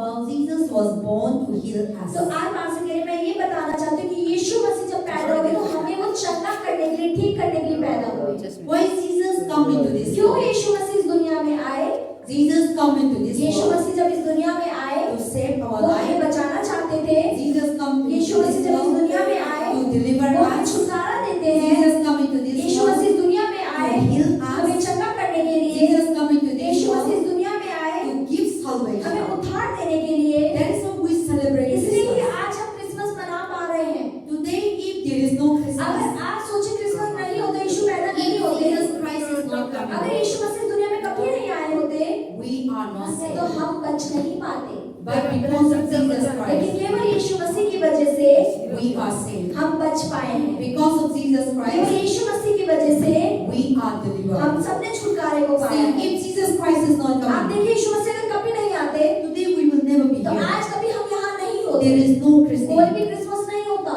Jesus was born to heal us. तो आज पास के लिए मैं ये बताना चाहती हूँ कि यीशु मसीह जब पैदा हुए तो हमें वो चंगा करने के लिए, ठीक करने के लिए पैदा हुए। Why Jesus come into this क्यों world? यीशु मसीह इस दुनिया में आए? Jesus come into this Yeshu world मसीह जब इस दुनिया में आए to save our वो हमें life. बचाना चाहते थे। Jesus come into Yeshu this मसीह जब इस world दुनिया में आए to deliver वो हमें us. छुटकारा देते हैं। Jesus come into this Yeshu world मसीह इस दुनिया में आए to heal हमें us. चंगा करने के लिए। Jesus come into this Yeshu Masih world इस दुनिया में आए to give salvation. हमें उद्धार देने के लिए। That is why we celebrate इसलिए ही Christmas. आज हम क्रिसमस मना पा रहे हैं। Today, if there is no Christmas, अगर आप सोचे क्रिसमस नहीं होता, यीशु पैदा नहीं होते, Jesus Christ is not अगर coming, यीशु मसीह दुनिया में कभी नहीं आए होते we are not तो saved. हम बच नहीं पाते। But because of Jesus लेकिन Christ, केवल यीशु मसीह की वजह से we are saved. हम बच पाए हैं। Because of Jesus केवल Christ, यीशु मसीह की वजह से we are delivered. हम सबने छुटकारे को पाया See, है। if Jesus Christ is not आप coming, देखिए यीशु मसीह अगर कभी नहीं आते today we will never be तो here. आज कभी हम यहाँ नहीं होते। There is no कोई Christmas. भी क्रिसमस नहीं होता।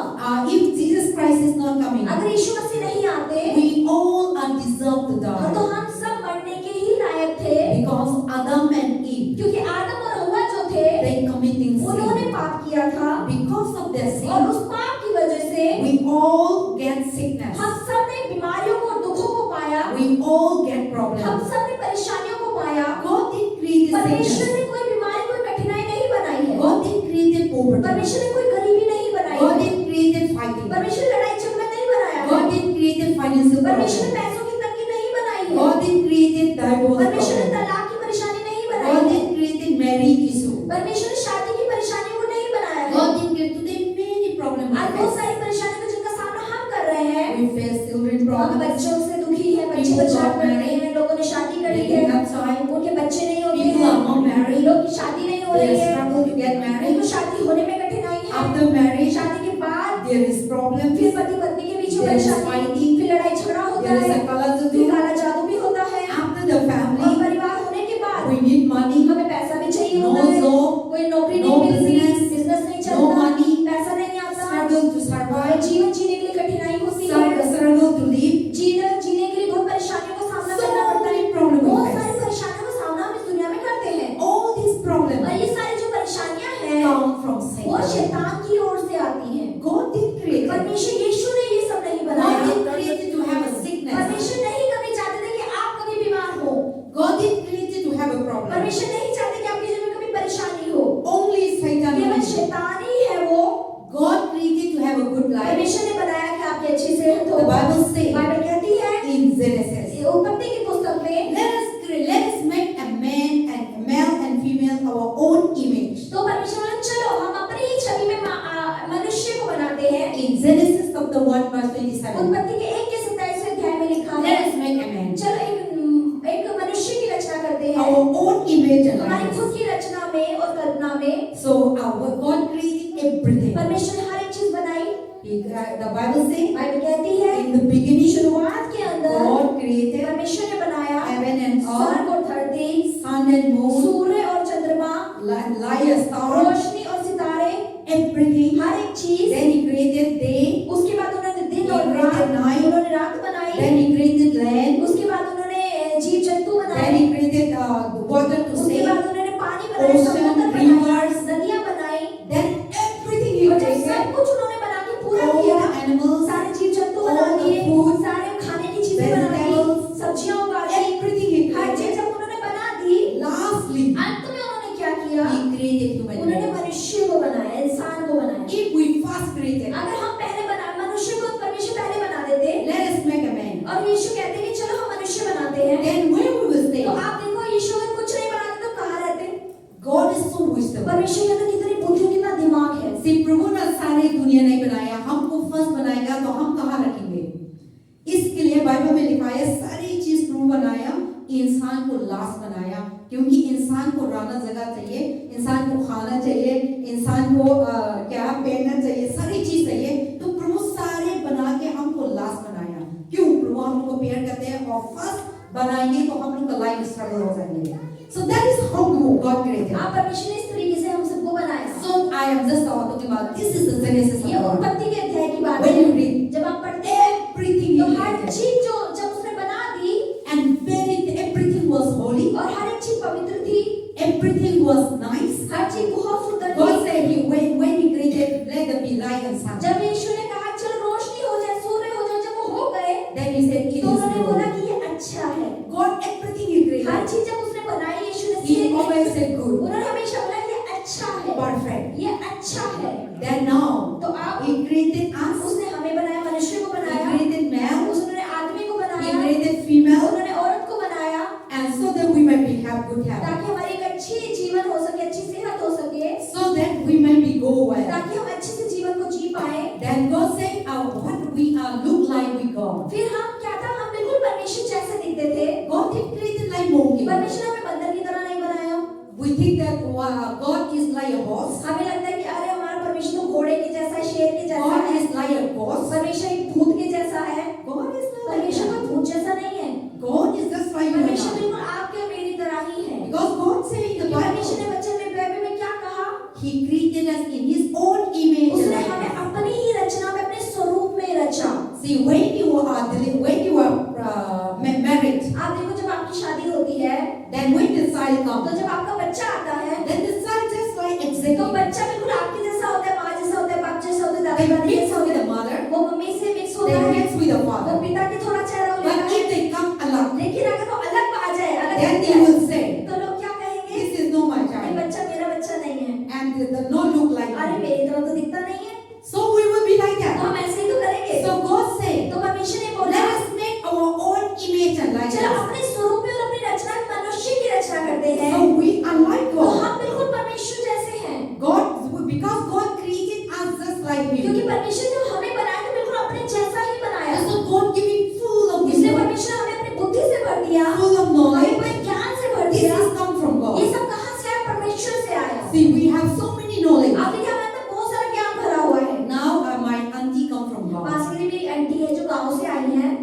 If Jesus Christ is not coming, अगर यीशु मसीह नहीं आते we all are deserved to तो die. हम सब मरने के ही लायक थे, Because Adam and Eve, क्योंकि आदम और हव्वा जो थे they committing उन्होंने sin. पाप किया था Because of their और sin, उस पाप की वजह से we all get sickness. हम सब ने बीमारियों को, दुखों को पाया। We all get हम problems. सब ने परेशानियों को पाया। God didn't create this परमेश्वर sickness. ने कोई बीमारी, कोई कठिनाई नहीं बनाई है। God didn't create poverty. परमेश्वर ने कोई गरीबी नहीं बनाई God है। didn't create fighting. परमेश्वर ने लड़ाई झगड़ा नहीं बनाया God है। didn't create financial परमेश्वर ने problems. पैसों की तंगी नहीं बनाई है। God didn't create divorce परमेश्वर ने problems. तलाक की परेशानी नहीं God बनाई है। didn't create marriage issue. परमेश्वर ने शादी की परेशानियों को नहीं बनाया है। God didn't create today many problems. आज बहुत सारी परेशानियों का जिनका सामना हम कर रहे हैं। We face children हम problems. बच्चों से दुखी हैं, बच्चे People बच्चा got कर रहे married. हैं, लोगों ने शादी कर ली They है, have child. उनके बच्चे नहीं होते People हैं, are not married. लोग की शादी नहीं हो They रही है, struggle to get married. उनको शादी होने में कठिनाई है। After marriage, शादी के बाद there is problems. फिर पति पत्नी के बीच में There is परेशानी, fighting. फिर लड़ाई झगड़ा होता There is है, a color to फिर do. काला जादू भी होता है। After the और family, परिवार होने के बाद we need money. हमें पैसा भी चाहिए No होता है, job, कोई नौकरी no नहीं मिलती, business, बिजनेस नहीं no चलता, money, पैसा नहीं आता, struggle to और survive, जीवन जीने के लिए कठिनाई होती है, struggle to live. जीवन जीने के लिए बहुत परेशानियों का सामना So करना पड़ता है। many problems we बहुत face. सारी परेशानियों का सामना हम इस दुनिया में करते हैं All these और problems ये सारी जो परेशानियां हैं come from वो Satan. शैतान की ओर से आती हैं। God didn't create it. परमेश्वर यीशु ने ये सब नहीं God बनाया। didn't create it to have a sickness. परमेश्वर नहीं कभी चाहते थे कि आप कभी बीमार हो। God didn't create it to have a problem. परमेश्वर नहीं चाहते कि आपके जीवन में कभी परेशानी हो। Only Satan. केवल created it. शैतान ही है वो। God created to have a good life. परमेश्वर ने बनाया कि आपकी अच्छी सेहत हो। The Bible says बाइबल कहती है in Genesis, उत्पत्ति की पुस्तक में, let us make a man and a male and female our own image. तो परमेश्वर ने चलो हम अपनी ही छवि में मनुष्य को बनाते हैं। In Genesis chapter 1 verse 27, उत्पत्ति के 1 के 27 अध्याय में लिखा है, let us make a man चलो एक मनुष्य की रचना करते हैं our own image and हमारी likeness. खुद की रचना में और कल्पना में। So God created everything. परमेश्वर ने हर एक चीज बनाई। The Bible says बाइबल कहती है in the beginning शुरुआत के अंदर God created परमेश्वर ने बनाया heaven and earth, स्वर्ग और धरती, sun and moon, सूर्य और चंद्रमा, light, stars, रोशनी और सितारे, everything. हर एक चीज। Then He created day. उसके बाद उन्होंने दिन और He रात, created night. उन्होंने रात बनाई। Then He created land. उसके बाद उन्होंने जीव जंतु Then बनाए। He created the water to उसके save. बाद उन्होंने पानी बनाए, Ocean, समुद्र rivers. बनाए, नदियां बनाई। Then everything He और जब created. सब कुछ उन्होंने बना के पूरा All किया, the animals, सारे जीव जंतु all बना the दिए, food, सारे खाने की चीजें बना दी, vegetables, सब्जियां उगा दी, everything He हर चीज created. जब उन्होंने बना दी, Lastly, अंत में उन्होंने क्या किया? He created human उन्होंने beings. मनुष्य को बनाया, इंसान को बनाया। If we first created, अगर हम पहले बना मनुष्य को, परमेश्वर पहले बना देते let us make a man. और यीशु कहते कि चलो हम मनुष्य बनाते हैं, Then where we will stay? तो आप देखो यीशु अगर कुछ नहीं बनाते तो कहाँ रहते? God is so wisdom. परमेश्वर के अंदर कितनी बुद्धि, कितना दिमाग है। सिर्फ प्रभु ने सारी दुनिया नहीं बनाया, हमको फर्स्ट बनाएगा तो हम कहाँ रखेंगे? इसके लिए बाइबल में लिखा है सारी चीज प्रभु बनाया, इंसान को लास्ट बनाया, क्योंकि इंसान को रहना जगह चाहिए, इंसान को खाना चाहिए, इंसान को क्या पहनना चाहिए, सारी चीज चाहिए। तो प्रभु सारे बना के हमको लास्ट बनाया। क्यों? प्रभु हम लोग को प्यार करते हैं और फर्स्ट बनाएंगे तो हम लोग का लाइफ स्ट्रगल हो जाएंगे। So that is how God created. आप परमेश्वर ने इस तरीके से हम सबको बनाया। So I am just talking about this is the Genesis of ये God. उत्पत्ति के अध्याय की बात When है। you read जब आप पढ़ते हैं everything तो He हर created, चीज जो जब उसने बना दी and everything was holy, और हर एक चीज पवित्र थी, everything was nice, हर हर चीज बहुत सुंदर God थी। said when He created, let there be light and sun. जब यीशु ने कहा चलो रोशनी हो जाए, सूर्य हो जाए, जब वो हो गए Then He said, it तो is उन्होंने बोला good. कि ये अच्छा है। God, everything He her created, चीज जब उसने बनाई यीशु ने He always said good, उन्होंने हमेशा बोला ये अच्छा है, perfect. ये अच्छा है। Then now, तो आप He created us, उसने हमें बनाया, मनुष्य को He बनाया, created male, उसने आदमी को He बनाया, created female, उन्होंने औरत को बनाया and so that we might have good health, ताकि हमारी एक अच्छी जीवन हो सके, अच्छी सेहत हो सके, so that we might be go well. ताकि हम अच्छे से जीवन को जी पाए। Then God said, what we look like with God. फिर हम क्या था, हम बिल्कुल परमेश्वर जैसे दिखते थे। God didn't create it like monkey. परमेश्वर ने हमें बंदर की तरह नहीं बनाया। We think that God is like a horse. हमें लगता है कि अरे हमारा परमेश्वर तो घोड़े के जैसा है, शेर के जैसा God है, is like a horse. परमेश्वर एक भूत के जैसा है। God is not like परमेश्वर that. कोई भूत जैसा नहीं है। God is just like you and परमेश्वर I. बिल्कुल आपके और मेरी तरह ही है। Because God said in the क्योंकि परमेश्वर Bible, ने वचन में बाइबल में क्या कहा, He created us in His own image. and उसने हमें likeness. अपनी ही रचना में, अपने स्वरूप में रचा। See, when you are married, आप देखो जब आपकी शादी होती है then when the child तो comes, जब आपका बच्चा आता है then the child just like तो exactly. बच्चा बिल्कुल आपके जैसा होता है, माँ जैसा होता है, बाप जैसा होता है, They दादा दादी mix जैसा with होता the है, mother, वो मम्मी से मिक्स होता they है, mix with the वो father. पिता के थोड़ा चेहरा हो लेता But है। if they come along, लेकिन अगर वो अलग आ जाए, अलग then हट they जाए, will say, तो लोग क्या कहेंगे, this is not my ये child. बच्चा मेरा बच्चा नहीं है, And they do not look like अरे me. मेरी तरह तो दिखता नहीं है। So we will be like तो that. हम ऐसे ही तो करेंगे। So God said, तो परमेश्वर ने बोला let us make our own image and चलो likeness. अपने स्वरूप में और अपनी रचना में मनुष्य की रचना करते हैं। So we are like तो God. हम बिल्कुल परमेश्वर जैसे हैं, Because God created us just like क्योंकि Him. परमेश्वर ने हमें बनाया तो बिल्कुल अपने जैसा ही बनाया। So God giving full of इसलिए wisdom, परमेश्वर हमें अपनी बुद्धि से भर दिया, full of हमें knowledge. अपने ज्ञान से भर This दिया। has come from ये God. सब कहाँ से आया? परमेश्वर से आया। See, we have so many knowledge. आप देखिए हमारे अंदर बहुत सारा ज्ञान भरा हुआ है। Now my auntie come from God. पास मेरी आंटी है जो गांव से आई है।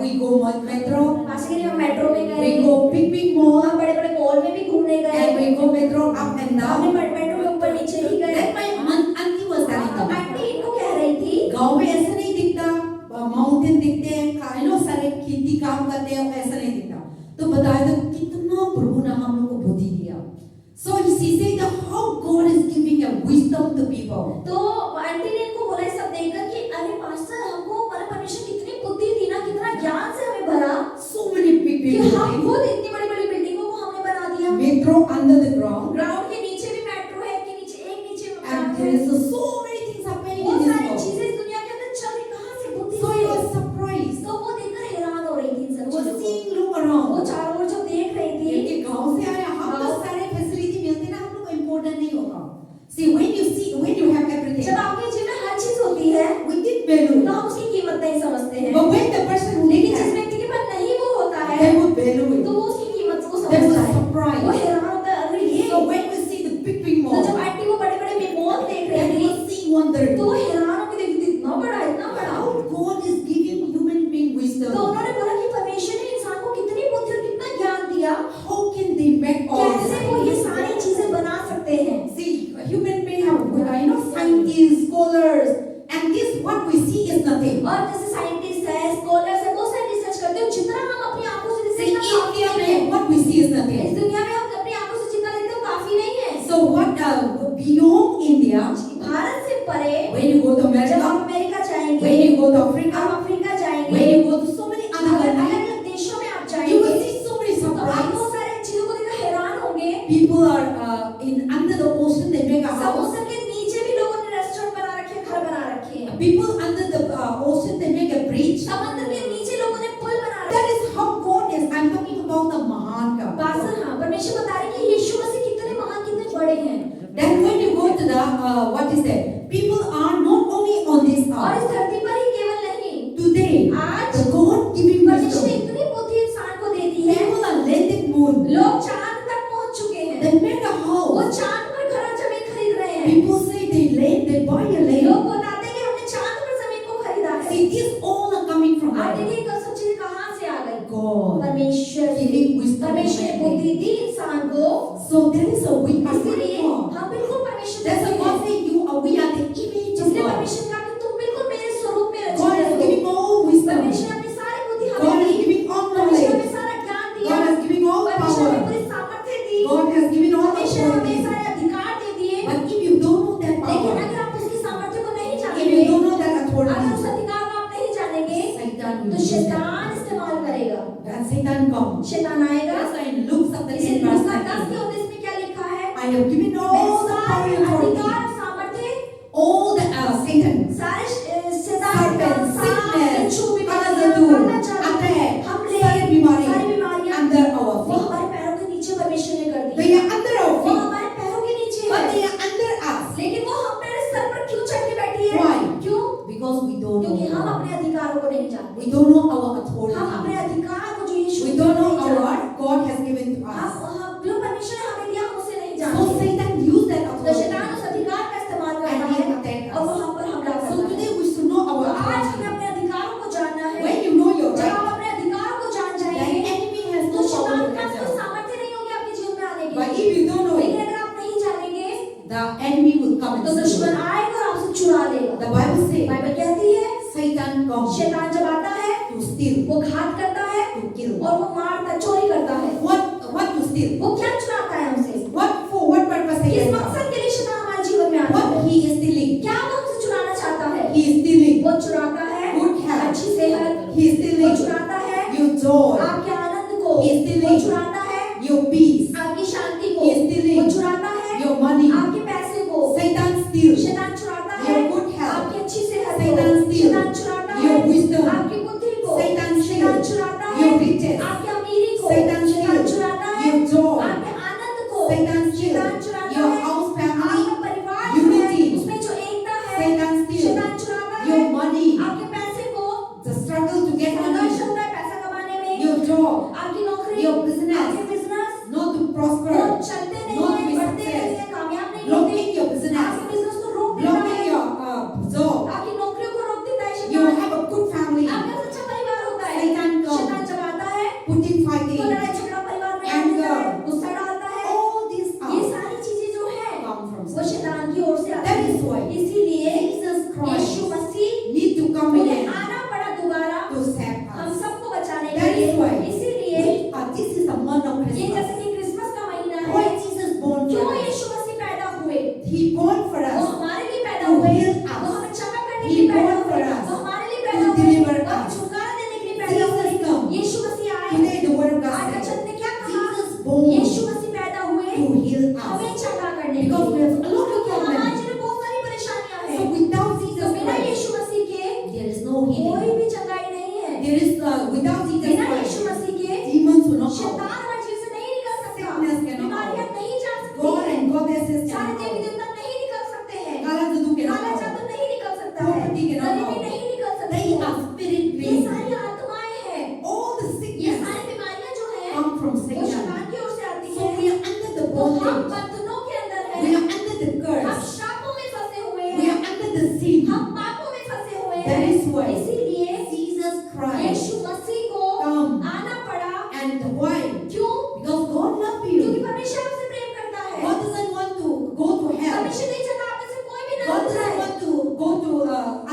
We go metro. पास हम मेट्रो में गए, We go big mall. हम बड़े बड़े मॉल में भी घूमने गए, And we go metro up and हमने down. मेट्रो में ऊपर नीचे ही गए। Then my auntie was telling तो me, आंटी इनको कह रही थी गांव में ऐसा नहीं दिखता, माउंटेन दिखते हैं, सारे खेती काम करते हैं, ऐसा नहीं दिखता। तो बताया तो कितना प्रभु ने हम लोग को बुद्धि दिया। So she said that how God is giving a wisdom to people. तो आंटी ने इनको बोला सब देखकर कि अरे पास्टर हमको परमेश्वर कितनी बुद्धि दी ना, कितना ज्ञान से हमें भरा So many big कि हम buildings, खुद इतनी बड़ी बड़ी बिल्डिंगों को हमने बना दिया। metro under the ground, ground के नीचे भी मेट्रो है, कि नीचे एक नीचे and there is so many things happening in बहुत this सारी world. चीजें इस दुनिया के अंदर चल रही, कहाँ से बुद्धि So I से? was surprised. तो वो देखकर हैरान हो रही थी इन सब I was चीजों को। seeing look वो around. चारों ओर जब देख रही थी ये गांव से आए, हम तो सारे फैसिलिटी मिलते ना, हम लोग को इम्पोर्टेंट नहीं होगा। See, when you have everything, जब आपके जीवन में हर चीज होती है we did value. तो हम उसकी कीमत नहीं समझते हैं, But when the person who लेकिन needs जिस it, व्यक्ति के पास नहीं वो होता they है would value तो it. वो उसकी कीमत को They समझता would है, surprise. वो हैरान होता है, अरे ये So when we see the big तो mall, जब आंटी वो बड़े बड़े मॉल देख then रही we थी see wondering तो वो हैरान होकर देखती थी, इतना बड़ा how God is giving human being तो wisdom. उन्होंने बोला कि परमेश्वर ने इंसान को कितनी बुद्धि और कितना ज्ञान दिया, How can they make all this? कैसे वो ये सारी चीजें बना सकते हैं। See, human being have scientists, scholars, and this what we see is nothing. और जैसे साइंटिस्ट है, स्कॉलर्स है, बहुत सारे रिसर्च करते हैं, जितना हम अपनी आंखों से See, देखते हैं India काफी नहीं है। में what we see is इस nothing. दुनिया में हम अपनी आंखों से जितना देखते हैं काफी नहीं है। So what beyond India, Bharat से परे when you go to जब America, आप अमेरिका जाएंगे, when you go to आप Africa, अफ्रीका when जाएंगे, you go to so many other अगर countries, अलग अलग देशों में आप you जाएंगे will see so many तो आप surprises. बहुत सारे चीजों को देखकर हैरान होंगे। People are in under the ocean, they make a house. समुद्र के नीचे भी लोगों ने रेस्टोरेंट बना रखे हैं, घर बना रखे हैं। People under the ocean, they make a bridge. समुद्र के नीचे लोगों ने पुल बना रखे That is how God is. I'm talking about the Mahan हैं। God. पास्टर हाँ, परमेश्वर बता रहे हैं कि यीशु मसीह कितने महान, कितने बड़े हैं। Then when you go to the what is that? People are not only on this और earth. इस धरती पर ही केवल नहीं, Today, आज the God giving परमेश्वर ने wisdom. इतनी बुद्धि इंसान को दे दी है, People are landed moon. लोग चांद तक पहुंच चुके हैं, They make a वो house. चांद पर घर जमीन खरीद रहे हैं। People say they buy a land. लोग बताते हैं कि हमने चांद पर जमीन को खरीदा है। See, these all are coming from आप God. देखिए ये सब चीजें कहाँ से आ गई? God परमेश्वर giving wisdom. परमेश्वर ने बुद्धि दी इंसान को, So there is a weakness इसीलिए in God. हम बिल्कुल परमेश्वर That's जैसे why God हैं। say we are the image of इसलिए God. परमेश्वर ने कहा कि तुम बिल्कुल मेरे स्वरूप में God रचे is हो। giving all wisdom. परमेश्वर ने अपनी सारी बुद्धि God हमें is दी, giving all परमेश्वर knowledge. हमें सारा ज्ञान दिया, God has given all परमेश्वर हमें power. पूरी सामर्थ्य दी, God has given all परमेश्वर हमें authority. सारे अधिकार दे शैतान आएगा। That's why in Luke chapter इसे 10 verse लूका 10 के 19, 19 में क्या लिखा है? I have given all the power and authority, अधिकार और सामर्थ्य all the Satan, सारे serpent, शैतान sickness, बिच्छू बीमारियां Alazadu, करना चाहते हैं, attack, हमले, सारी बीमारियां सारी बीमारियां under our वो feet. हमारे पैरों के नीचे परमेश्वर ने कर दी। They are under our वो feet, हमारे पैरों के नीचे but है, they are under us. लेकिन वो हमारे सर पर क्यों चढ़ के बैठी है? Why? क्यों? Because we don't क्योंकि हम know. अपने अधिकारों को नहीं जानते। We don't know our हम अपने authority. अधिकार को जो यीशु We ने don't know नहीं our जानते। God has given to us. हम जो परमेश्वर ने हमें दिया हम उसे नहीं So जानते। Satan used that तो authority. शैतान उस अधिकार का इस्तेमाल करता And he है attacked और वो us. हम पर हमला So करता है। today we should know our तो आज हमें authority. अपने अधिकारों को जानना है। When you know your जब right, आप अपने अधिकारों को जान then जाएंगे enemy has तो no power शैतान to का कोई enter. सामर्थ्य नहीं होगी आपके जीवन में आने But की। if you don't know लेकिन it, अगर आप नहीं जानेंगे the enemy will come तो and दुश्मन steal. आएगा और आपसे चुरा लेगा। The Bible says बाइबल कहती है Satan comes शैतान जब आता है to steal, वो घात करता है to kill. और वो मारता चोरी करता है। What to steal? वो क्या चुराता है हमसे? What purpose किस Satan comes? मकसद के लिए शैतान हमारे जीवन में आता What है? he is stealing? क्या वो हमसे चुराना चाहता है? He is stealing वो चुराता है good health. अच्छी सेहत, He is वो stealing चुराता है your joy, आपके आनंद को, He is stealing वो चुराता है your peace, आपकी शांति को, He is stealing वो चुराता है your money. आपके पैसे को, Satan steals शैतान चुराता है your good health. आपकी अच्छी सेहत को, Satan steals शैतान चुराता है your wisdom. आपकी बुद्धि को, Satan शैतान steals चुराता your है riches. आपकी अमीरी को, Satan शैतान steals चुराता है your joy. आपके आनंद को, Satan शैतान steals चुराता your है house family आपका परिवार जो है unity. उसमें जो एकता है, Satan steals शैतान चुराता है your money, आपके पैसे को, the struggle to get संघर्ष money, होता है पैसा कमाने में, your job, आपकी नौकरी, your business, आपके बिजनेस not to वो prosper, चलते नहीं not to हैं, be बढ़ते नहीं success, हैं, कामयाब नहीं होते, blocking your business, आपके बिजनेस को रोक देता blocking है, your job. आपकी नौकरियों को रोक देता है You शैतान। have a good family, आपका अच्छा परिवार होता है, Satan comes. शैतान जब आता है putting तो fighting. लड़ाई झगड़ा परिवार में Anger. डालता है, गुस्सा डालता है, All these ये are सारी चीजें जो है come from वो Satan. शैतान की ओर से आती That is why है। इसीलिए Jesus Yeshu Christ Masih need to come उन्हें again आना पड़ा दोबारा to save हम us. सबको बचाने के That is why लिए। इसीलिए this is the month of ये Christmas. जैसे कि क्रिसमस का महीना Why है, Jesus born क्यों for us? यीशु मसीह पैदा हुए? He born for वो us हमारे लिए पैदा to हुए, heal us. वो हमें क्षमा करने के He लिए पैदा born हुए, for us वो हमारे लिए to पैदा हुए, deliver वो हमें us. छुटकारा देने के लिए पैदा हुए। Jesus come. यीशु मसीह आए। Today the word of God आज says वचन ने क्या कहा? Jesus born यीशु मसीह पैदा हुए to heal हमें us. चंगा करने के Because we लिए। have a lot of क्योंकि problems. हमारे में बहुत सारी परेशानियां So हैं। without तो Jesus बिना Christ, यीशु मसीह के there is no healing. कोई भी चंगाई नहीं है। There is without Jesus बिना Christ, यीशु मसीह के demons will not शैतान out. हमारे जीवन से नहीं निकल सकता, Sickness cannot बीमारियां out. नहीं जा सकती God हैं, and goddesses सारे cannot देवी out. देवता नहीं निकल सकते हैं, काला जादू cannot काला out. जादू नहीं निकल सकता है, Poverty cannot गरीबी out. नहीं निकल सकती They है। are spirit ये beings. सारी आत्माएं हैं, All the ये sickness सारी बीमारियां जो हैं come from वो Satan. शैतान की ओर से आती So हैं। we are under the तो हम bondage. बंधनों के अंदर We हैं, are under the हम curse. श्रापों में फंसे हुए We हैं, are under the sin. हम पापों में फंसे हुए That हैं। is why इसीलिए Jesus Christ यीशु मसीह को come. आना पड़ा। And why? क्यों? Because God loves क्योंकि you. परमेश्वर आपसे प्रेम करता है। God doesn't want to go to hell. परमेश्वर नहीं चाहता आप में से कोई भी God नरक जाए। doesn't want to go to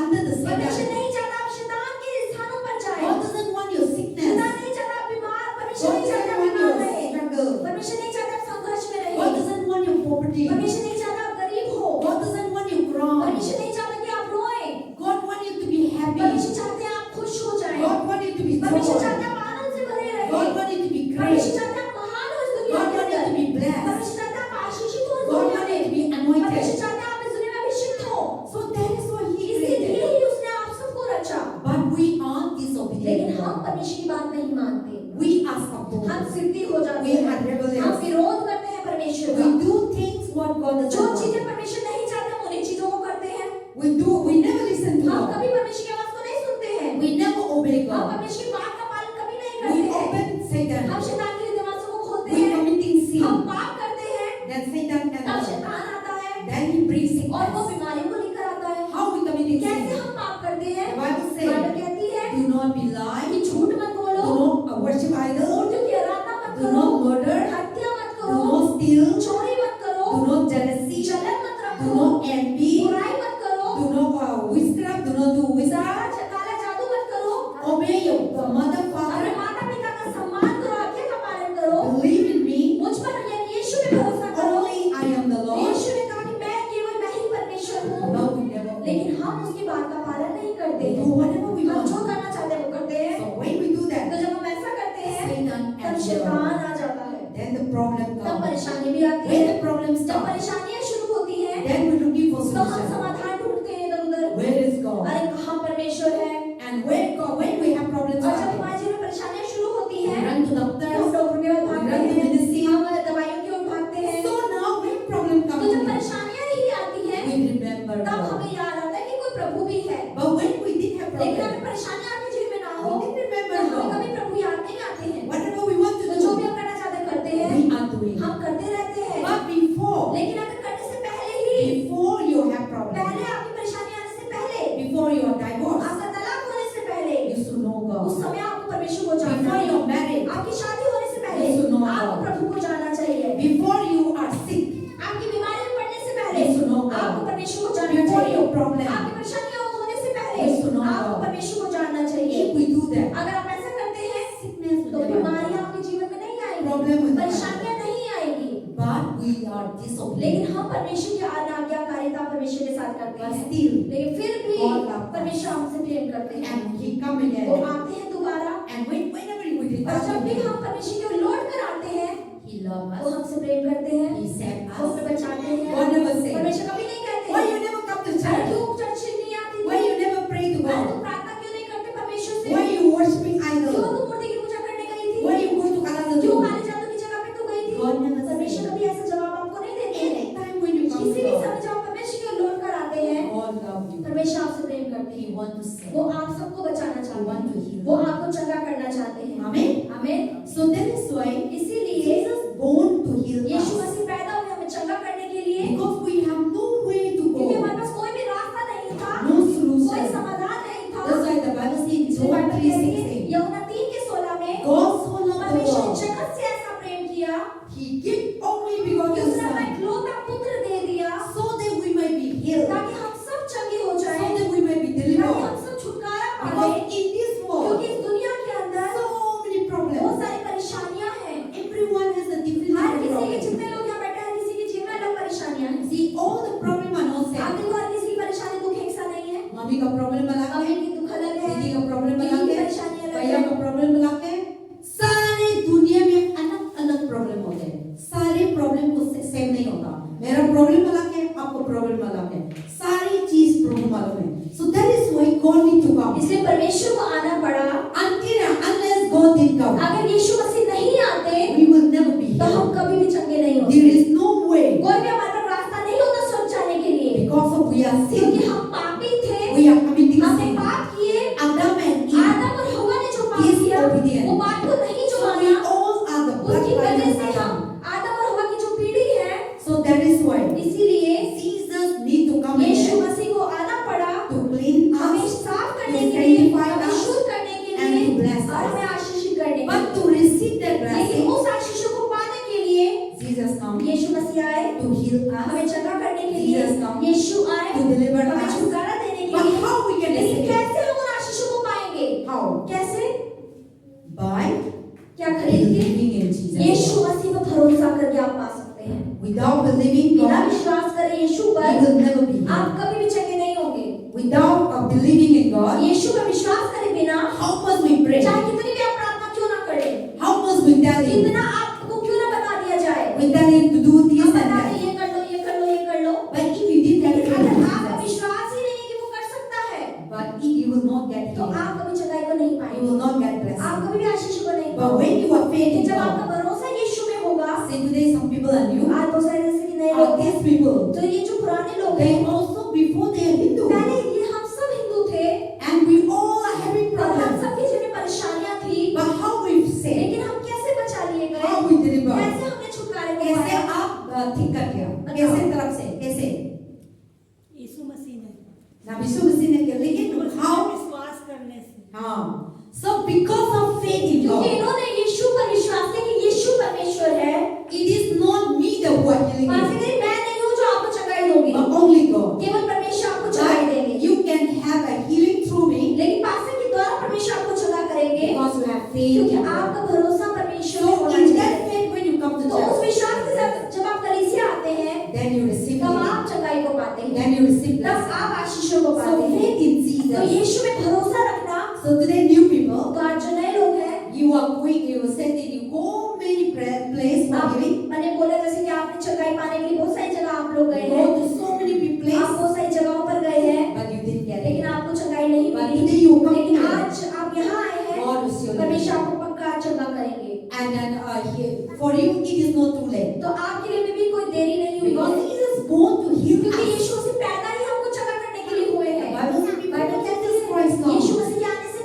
under the परमेश्वर Satan. नहीं चाहता आप शैतान के स्थानों पर जाए। God doesn't want your शैतान sickness. नहीं चाहता आप बीमार, परमेश्वर God नहीं चाहता doesn't आप want बीमार your रहे। struggle. परमेश्वर नहीं चाहता आप संघर्ष में God रहे। doesn't want your poverty. परमेश्वर नहीं चाहता आप गरीब हो। God doesn't want you cry. परमेश्वर नहीं चाहता कि आप रोएं। God wants you to be happy. परमेश्वर चाहते हैं आप खुश हो जाएं। God wants you to be परमेश्वर joy. चाहते हैं आप आनंद से भरे रहें। God wants you to be परमेश्वर great. चाहते हैं आप महान हो इस दुनिया God के wants you to अंदर। be blessed. परमेश्वर चाहते हैं आप आशीषित हो इस God दुनिया wants you to में। be anointed. परमेश्वर चाहते हैं आप इस दुनिया में अभिषिक्त हो। So that is why He इसीलिए created. ही उसने आप सबको रचा। But we are लेकिन disobedient. हम परमेश्वर की बात नहीं मानते। We are हम stubborn. सिद्धि हो जाते We हैं। are rebellious. हम विरोध करते हैं परमेश्वर का। We do things what God जो doesn't want. चीजें परमेश्वर नहीं चाहते हम उन्हीं चीजों को करते हैं। We never listen to हम God. कभी परमेश्वर की आवाज को नहीं सुनते हैं। We never obey हम God. परमेश्वर की बात का पालन कभी नहीं We करते हैं। open Satan. हम शैतान के दरवाजों को खोलते We हैं। committing sin. हम पाप करते हैं। Then Satan तब can. शैतान आता है Then he brings और वो sickness. बीमारियों को लेकर आता है। How we committing कैसे sin? हम पाप करते हैं? The Bible says, बाइबल कहती है do not be lie. कि झूठ मत Do बोलो, not worship idols. मूर्तियों की आराधना मत Do करो, not murder. हत्या मत Do करो, not steal. चोरी मत करो, Do not jealousy. जलन मत Do रखो, not envy. बुराई मत करो, Do not witchcraft. Do not do witchcraft. काला जादू मत करो, Obey your mother, अपने father. माता पिता का सम्मान करो, आज्ञा का पालन करो, Believe in me. मुझ पर यानी यीशु पे भरोसा करो। Only I am the Lord. यीशु ने कहा कि केवल मैं ही परमेश्वर हूँ। No, we never. लेकिन हम उसकी बात का पालन नहीं करते We हैं। do whatever we हम जो want. करना चाहते हैं वो करते हैं। So when we do that, तो जब हम ऐसा करते हैं Satan तब and शैतान परेशानियां आपके जीवन में ना हो, We didn't remember तो हमें God. कभी प्रभु याद नहीं आते हैं। Whatever we want to तो जो भी do, हम करना चाहते हैं करते हैं, we are doing. हम करते रहते हैं। But before, लेकिन अगर करने से पहले ही, before you have problems, पहले आपकी परेशानी आने से पहले, before you are divorced, आपका तलाक होने से पहले, you should know उस God. समय आपको परमेश्वर को जानना Before है। you are married, आपकी शादी होने से पहले You should know आपको God. प्रभु को जानना चाहिए। before you are sick, आपकी बीमारी में पड़ने से पहले You should know God. आपको परमेश्वर को जानना before चाहिए। your problem, आपकी परेशानियां होने से पहले You should know आपको God. परमेश्वर को जानना चाहिए। if we do that, अगर आप ऐसा करते हैं sickness तो will never बीमारियां come. आपके जीवन में नहीं आएंगी, Problem will never परेशानियां नहीं आएंगी। But we are लेकिन disobedient. हम परमेश्वर की आज्ञाकारिता परमेश्वर के साथ करते But हैं, still, लेकिन फिर भी God loves us. परमेश्वर हमसे प्रेम करते हैं। and He come वो again, आते हैं दोबारा, and whenever we और return जब to भी Him, हम परमेश्वर को लौट कर आते हैं He loves वो us. हमसे प्रेम करते हैं, He saved वो us. हमें बचाते हैं। God never said, परमेश्वर कभी नहीं कहते why you never come to अरे church? क्यों चर्च नहीं आती Why थी? you never pray to अरे God? तुम प्रार्थना क्यों नहीं करते परमेश्वर से? Why you worshiping क्यों idol? तुम मूर्ति की पूजा करने गई थी? Why you go to another क्यों room? काली जादू की जगह पे तू गई थी? God never परमेश्वर said. कभी ऐसा जवाब आपको नहीं देते हैं। Anytime when you come किसी to भी God, समय जब आप परमेश्वर की ओर लौट कर आते हैं, God loves you. परमेश्वर आपसे प्रेम करते He हैं। wants to save. वो आप सबको बचाना He चाहते wants to हैं, heal. वो आपको चंगा करना चाहते हैं। Amen. आमीन। So that is why इसीलिए Jesus born to heal Yeshu us. मसीह पैदा हुए हमें चंगा करने के लिए, Because we have no way to क्योंकि go, हमारे पास कोई भी रास्ता नहीं था, no कोई solution. समाधान नहीं था। That's why the Bible says in इसलिए John बाइबल कहती है 3:16, यूहन्ना 3:16 में God so loved the परमेश्वर ने world, जगत से ऐसा प्रेम किया He gave only कि begotten उसने अपना Son, इकलौता पुत्र दे दिया so that we may be healed, ताकि हम सब चंगे हो so जाएं, that we may be ताकि delivered. हम सब छुटकारा पाएं। Because in this world, क्योंकि इस दुनिया के अंदर so many बहुत problems. सारी परेशानियां हैं। Everyone has a different her kind of किसी के problem. जितने लोग यहाँ बैठे हैं, हर किसी के जीवन में अलग परेशानियां हैं। See, all the problems are not आप same. देखो हर किसी की परेशानी दुख एक सा नहीं है। मम्मी का प्रॉब्लम अलग मम्मी है, की दुख अलग है, दीदी का प्रॉब्लम दीदी अलग की है, परेशानी अलग भैया है। का प्रॉब्लम अलग है। सारे दुनिया में अलग अलग प्रॉब्लम होते हैं, सारे प्रॉब्लम को सेम नहीं होता। मेरा प्रॉब्लम अलग है, आपको प्रॉब्लम अलग है, सारी चीज प्रॉब्लम अलग है। So that is why God need to come. इसलिए परमेश्वर को आना पड़ा। Unless God did come, अगर यीशु मसीह नहीं आते we will never be तो हम healed. कभी भी चंगे नहीं There होते। is no way, कोई भी हमारे पास रास्ता नहीं होता स्वर्ग जाने के लिए, because of we are क्योंकि sin, हम पापी थे। we are committing हमने sin. पाप किए। Adam and Eve, आदम और हव्वा ने जो पाप किया Disobedient. वो बात को नहीं so we माना। all are the उसकी bloodline वजह of से हम Adam. आदम और हव्वा की जो पीढ़ी है, So that is why इसीलिए Jesus need to come Yeshu again मसीह को आना पड़ा to clean हमें us, साफ to करने के लिए, sanctify हमें us, शुद्ध करने के and लिए to bless और हमें us. आशीषित करने के But लिए। to receive that लेकिन blessing, उस आशीषों को पाने के लिए Jesus come यीशु मसीह आए, to heal हमें us, चंगा करने के लिए। Jesus come यीशु आए to deliver हमें us. छुटकारा देने के But लिए। how we can लेकिन receive it? कैसे हम उन आशीषों को पाएंगे? How? कैसे? By क्या खरीद के? believing in Jesus. यीशु मसीह पर भरोसा करके आप पा सकते हैं। Without believing बिना God, विश्वास करे यीशु we पर will never be आप healed. कभी भी चंगे नहीं होंगे। Without believing in God, यीशु पर विश्वास करे बिना how must we pray? चाहे कितनी भी आप प्रार्थना क्यों ना करें, How must we tell Him? कितना आपको क्यों ना बता दिया जाए, We tell Him to do this हम and बता that. दें ये कर लो ये कर लो ये कर लो। But if you did that, लेकिन अगर आपका Jesus, विश्वास ही नहीं है कि वो कर सकता है, but if you will not get तो healed, आप कभी चंगाई को नहीं you पाएंगे, will not get आप blessing. कभी भी आशीष को नहीं But पाओगे। when you are faith लेकिन in जब आपका God, भरोसा यीशु में होगा, say today some people are new, आज बहुत सारे जैसे कि नए लोग are हैं, these people, तो ये जो पुराने लोग they हैं, also before they are Hindu, पहले ये हम सब हिंदू थे and we all are having और हम problems. सबके जीवन में परेशानियां थी, But how we say, लेकिन हम कैसे बचा लिए गए, how we deliver, कैसे हमने छुटकारे को कैसे पाया? आप ठीक कर दिया, कैसे तरफ से, कैसे यीशु मसीह ने ना विश्व मसीह ने किया, लेकिन how, विश्वास करने से हाँ, so because of faith in क्योंकि God, इन्होंने यीशु पर विश्वास किया कि यीशु परमेश्वर है। it is not me the who are healing वहां से you, कहीं मैं नहीं हूँ जो आपको चंगाई दोगी, but only God. केवल परमेश्वर आपको चंगाई But देंगे। you can have a healing through me लेकिन पास्टर के द्वारा परमेश्वर आपको चंगा करेंगे because you have faith क्योंकि in God. आपका भरोसा परमेश्वर में So होना in चाहिए। that faith, when you come to तो उस church, विश्वास के साथ जब आप कलीसिया आते हैं, then you receive तब healing, आप चंगाई को पाते हैं, then you receive तब blessing. आप आशीषों को So पाते हैं। faith in तो Jesus. यीशु में भरोसा रखना, So today, new people, तो आज जो नए लोग हैं, you are going. You said that you go many places for आप healing. मैंने बोला जैसे कि आपने चंगाई पाने के लिए बहुत सारी जगह आप लोग गए You हैं, go to so many आप places, बहुत सारी जगहों पर गए हैं, but you didn't get it. लेकिन आपको चंगाई नहीं But milli. today you come लेकिन here. आज आप यहाँ आए हैं, God will surely परमेश्वर heal. आपको पक्का चंगा करेंगे। And then for you, it is not too late. तो आपके लिए भी कोई देरी नहीं हुई Because है, Jesus is born to heal क्योंकि us. यीशु से पैदा ही हमको चंगा करने के लिए हुए The हैं। Bible says before बाइबल कहती Jesus Christ है यीशु comes, मसीह के आने से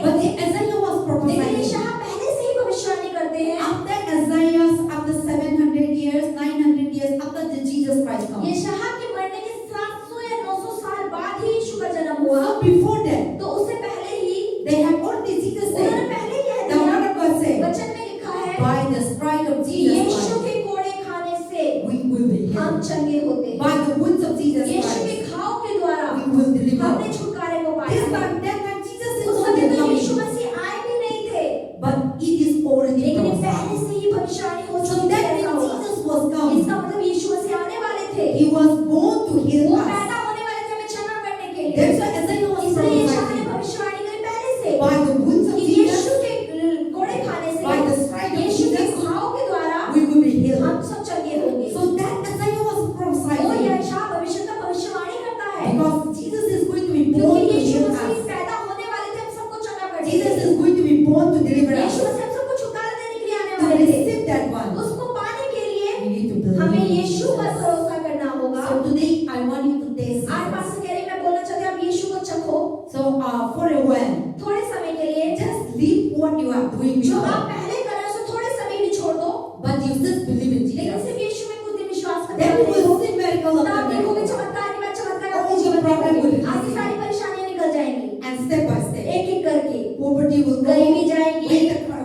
But Isaiah was लेकिन prophesying. यशायाह पहले से ही भविष्यवाणी करते हैं। After Isaiah, after 700 years, 900 years, after the Jesus Christ comes. यशायाह के मरने के 700 या 900 साल बाद ही यीशु का जन्म हुआ। So before that, तो उससे पहले ही they had already Jesus उन्होंने said, पहले कह the दिया, word of God said, वचन में लिखा है by the stripes of कि Jesus यीशु Christ, के कोड़े खाने से we will be हम healed. चंगे होते हैं। By the wounds of Jesus यीशु के Christ, घाव के द्वारा we will deliver. हमने छुटकारे को पाया This है। time, that time, Jesus is उस not समय yet तो यीशु coming, मसीह आए भी नहीं थे, but it is already लेकिन ये prophesied. पहले से ही भविष्यवाणी हो So चुकी that थी means ऐसा होगा। Jesus was come. इसका मतलब यीशु मसीह आने वाले थे। He was born to heal वो us. पैदा होने वाले थे हमें क्षमा करने के लिए। That's why Isaiah was इसलिए यशायाह ने prophesying. भविष्यवाणी करी पहले से By the wounds of कि Jesus, यीशु के कोड़े खाने by the से, stripes of यीशु के Jesus, घाव के द्वारा we will be healed. हम सब चंगे होंगे। So that Isaiah was वो prophesying. यशायाह भविष्य का भविष्यवाणी करता है, Because Jesus is going to be क्योंकि born to Yeshu heal Masih us. पैदा होने वाले थे हम सबको चंगा करने के Jesus लिए। is going to be born to deliver Yeshu us. मसीह हम सबको छुटकारा देने के लिए आने To वाले थे। receive that one, उसको पाने के लिए we need to हमें believe. यीशु पर भरोसा करना होगा। So today I want you to taste आज Jesus. पास्टर कह रही मैं बोलना चाहती हूँ आप यीशु को चखो So for a while, थोड़े समय के लिए, just leave what you are doing जो before, आप पहले कर रहे हो उसे थोड़े समय भी छोड़ दो, but you just believe in लेकिन Jesus. सिर्फ यीशु में कुछ दिन विश्वास करते Then you रहो। will see miracle तब आप after देखोगे miracle. चमत्कार के बाद चमत्कार All आपके the जीवन में problem will होंगे। आपकी be सारी परेशानियां निकल जाएंगी And step by step, एक एक करके। poverty will go. गरीबी जाएगी।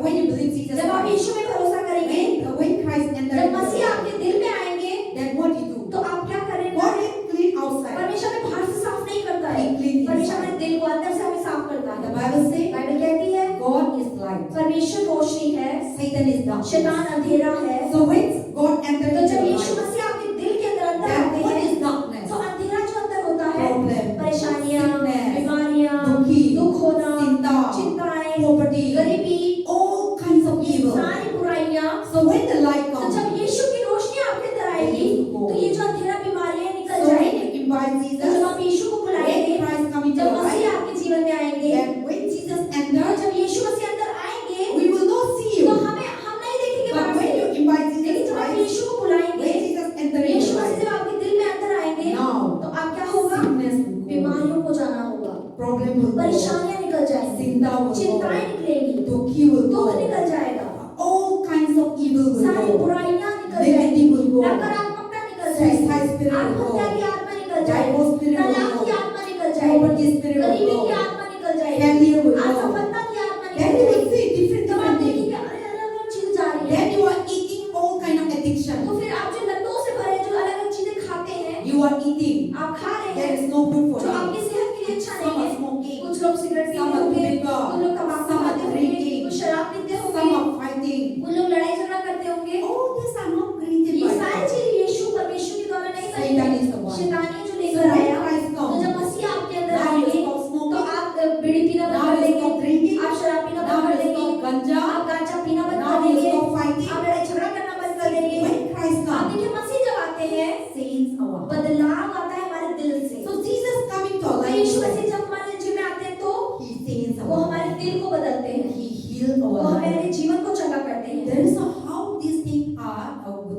When you believe Jesus जब आप Christ, यीशु में भरोसा करेंगे, when Christ enters जब into मसीह your आपके life, दिल में आएंगे, then what you do? तो आप क्या करेंगे? God will clean outside. परमेश्वर में बाहर से साफ नहीं करता है, He clean परमेश्वर inside. में दिल को अंदर से हमें साफ करता The है। Bible says बाइबल कहती है God is light, परमेश्वर रोशनी है, Satan is darkness. शैतान अंधेरा है। So when God enters तो into जब your यीशु life, मसीह आपके दिल के अंदर अंदर then आते what हैं, is darkness? तो अंधेरा जो अंदर होता है, Problem, परेशानियां, sickness, बीमारियां, दुखी, दुख होना, चिंता, चिंताएं, poverty, गरीबी, all kinds of ये evil. सारी बुराइयां। So when the light तो comes, जब यीशु की रोशनी आपके अंदर आएगी, तो ये जो अंधेरा बीमारियां निकल so when जाएंगी। you invite तो Jesus, जब आप यीशु को बुलाएंगे, when Christ comes into जब your मसीह life, आपके जीवन में आएंगे, then when Jesus और enters, जब यीशु मसीह अंदर आएंगे, we will not see तो you. हम नहीं देखेंगे But बाहर when से, you invite लेकिन Jesus जब आप Christ, यीशु को बुलाएंगे, when Jesus enters into Yeshu your Masih life, जब आपके दिल में अंदर आएंगे, now तो आप क्या होगा? sickness will go, बीमारियों को जाना होगा, problem will go, परेशानियां निकल जाएंगी, चिंता will चिंताएं go, निकलेंगी, दुखी will दुख go, निकल जाएगा, all kinds of evil will सारी go, बुराइयां निकल negative जाएंगी, will go, नकारात्मकता निकल suicide जाएगी, spirit will आत्महत्या go, की आत्मा निकल जाएगी, divorce spirit will तलाक की go, आत्मा निकल जाएगी, poverty spirit will गरीबी go, की आत्मा निकल जाएगी, failure will go. असफलता की आत्मा Then निकल you will जाएगी। see different जब आप different things. देखेंगे अरे अलग-अलग चीज जा रही है, Then you are eating all kind of addiction. तो फिर आप जो लतों से भरे जो अलग-अलग चीजें खाते हैं, You are eating. आप खा रहे There हैं, is no good for जो you. आपकी सेहत के लिए अच्छा Some नहीं are है। smoking. कुछ लोग सिगरेट पीते Some are होंगे, liquor. कुछ लोग तंबाकू Some are खाते होंगे, drinking. कुछ शराब पीते Some होंगे, are fighting. कुछ लोग लड़ाई झगड़ा करते होंगे। All these are not created ये by सारी God. चीजें यीशु परमेश्वर के द्वारा नहीं बनी Satan है। is the one. शैतान ही जो So लेकर when आया, Christ तो comes, जब मसीह आपके अंदर now you आएंगे, stop तो smoking. आप बीड़ी पीना बंद Now कर you देंगे, stop drinking. आप शराब पीना Now बंद कर you देंगे, stop ganja. आप गांजा पीना बंद Now कर you देंगे, stop fighting. आप लड़ाई झगड़ा करना बंद कर देंगे। When Christ आप comes, देखिए मसीह जब आते हैं, saints our heart. बदलाव आता है हमारे दिल से। So Jesus coming to our तो यीशु life, मसीह जब हमारे जीवन में आते हैं, तो He saints वो our हमारे heart. दिल को बदलते हैं, He heals वो our life. हमारे जीवन को चंगा करते हैं। That is how these things are.